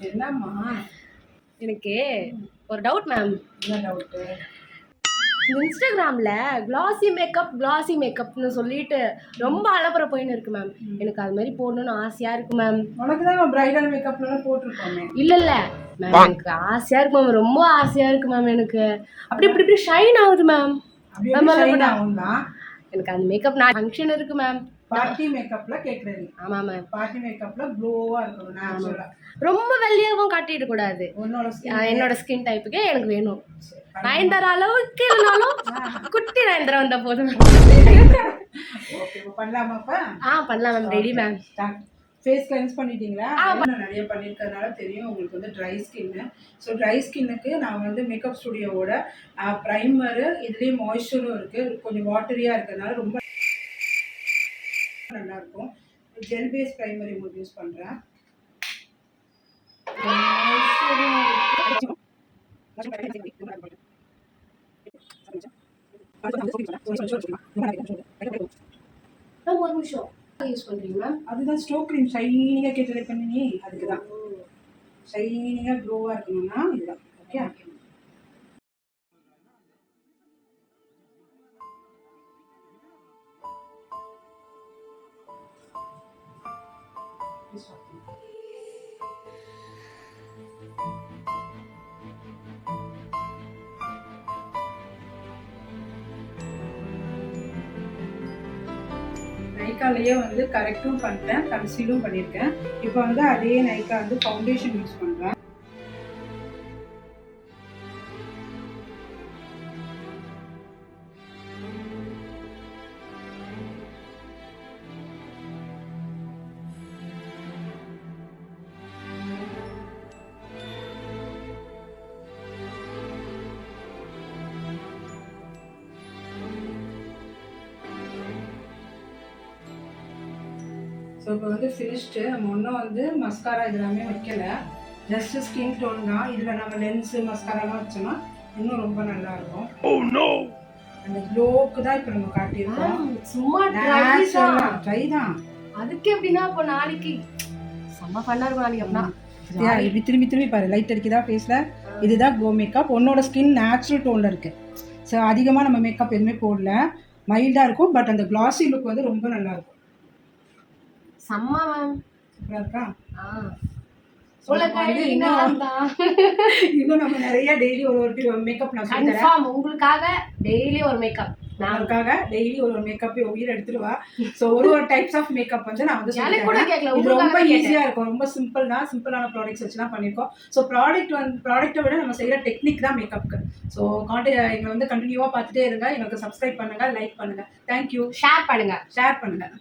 என்னம்மா? எனக்கு ஒரு டவுட் மேம். என்ன டவுட்டு? இன்ஸ்டாகிராமில் கிளாசி மேக்கப்னு சொல்லிட்டு ரொம்ப அலப்பறை போயின்னு இருக்கு மேம். எனக்கு அது மாதிரி போடணும்னு ஆசையாக இருக்கு மேம். உனக்கு தான் பிரைடல் மேக்கப்லாம் போட்டிருக்கோமே. இல்லை மேம், எனக்கு ஆசையாக இருக்கு மேம், ரொம்ப ஆசையாக இருக்கு மேம். எனக்கு அப்படி இப்படி இப்படி ஷைன் ஆகுது மேம். எனக்கு அந்த மேக்கப் நான் ஃபங்க்ஷன் இருக்கு மேம். பார்ட்டி மேக்கப்ல கேக்குறீங்க? ஆமா மேம். பார்ட்டி மேக்கப்ல க்ளோவா இருக்கணும் நேச்சுரலா. ரொம்ப வெள்ளையாகவும் காட்டிட கூடாது. என்னோட ஸ்கின் டைப்புக்கு எனக்கு வேணும். நயன்தாரா அளவுக்கு இல்லைனாலும் குட்டி நயன்தாரா வந்தா போதும். ஓகே, பண்ணலாமா? பண்ணலாம் ma'am. Ready ma'am. Face cleanse பண்ணிட்டீங்களா? நான் நிறைய பண்ணியிருக்கிறதுனால தெரியும் உங்களுக்கு வந்து ட்ரை ஸ்கின்னு. ஸோ ட்ரை ஸ்கின்னுக்கு நான் வந்து மேக்கப் ஸ்டுடியோவோட ப்ரைமரு, இதுலேயே மாய்ஸ்சரும் இருக்குது, கொஞ்சம் வாட்டரியாக இருக்கிறதுனால ரொம்ப நல்லாயிருக்கும். ஜெல் பேஸ் ப்ரைமரி உங்களுக்கு யூஸ் பண்ணுறேன். ஒரு நிமிஷம் யூஸ் பண்ணுறீங்களா? அதுதான் ஸ்டோக் க்ரீம் ஷைனிங்காக கேட்டு பண்ணி, அதுக்கு தான் ஷைனிங்காக க்ளோவாக இருக்கணும்னா இதுதான். ஓகே, நைக்காலேயே வந்து கரெக்டும் பண்ணிட்டேன், கன்சீலும் பண்ணியிருக்கேன். இப்போ வந்து அதே நைக்கா வந்து ஃபவுண்டேஷன் யூஸ் பண்ணுறேன். ஸோ இப்போ வந்து ஃபினிஷ்டு. நம்ம ஒன்றும் வந்து மஸ்காரா இதெல்லாமே வைக்கல, ஜஸ்ட் ஸ்கின் டோன் தான். இதில் நம்ம லென்ஸு மஸ்காராலாம் வச்சோம்னா இன்னும் ரொம்ப நல்லா இருக்கும். அந்த க்ளோக்கு தான் இப்போ நம்ம காட்டியிருக்கோம். சும்மா ட்ரை தான். அதுக்கு எப்படின்னா இப்போ நாளைக்கு செம்ம ஃபன்னாக இருக்கும். நாளைக்கு அப்படின்னா இப்படி திரும்பி திரும்பி பாரு, லைட் அடிக்குதா ஃபேஸில். இதுதான் க்ளோ மேக்கப். உன்னோட ஸ்கின் நேச்சுரல் டோனில் இருக்குது. ஸோ அதிகமாக நம்ம மேக்கப் எதுவுமே போடல, மைல்டாக இருக்கும். பட் அந்த கிளாசி லுக் வந்து ரொம்ப நல்லா இருக்கும். செம்ம மேம், சூப்பரா இருக்கா? இன்னும் நம்ம நிறைய டெய்லி ஒரு மேக்கப் நான் சொல்றேன். உங்களுக்காக டெய்லி ஒரு மேக்கப், நானுக்காக டெய்லி ஒரு மேக்கப் உயிர் எடுத்துருவா. ஸோ ஒரு டைப்ஸ் ஆஃப் மேக்கப் வந்து நான் வந்து இது ரொம்ப ஈஸியா இருக்கும், ரொம்ப சிம்பிள் தான். சிம்பிளான ப்ராடக்ட்ஸ் வச்சு தான் பண்ணியிருக்கோம். ஸோ ப்ராடக்ட்டை விட நம்ம செய்யற டெக்னிக் தான் மேக்கப்க்கு. ஸோ எங்களை வந்து கண்டினியூவா பார்த்துட்டே இருங்க. எனக்கு சப்ஸ்கிரைப் பண்ணுங்க, லைக் பண்ணுங்க. தேங்க்யூ. ஷேர் பண்ணுங்க.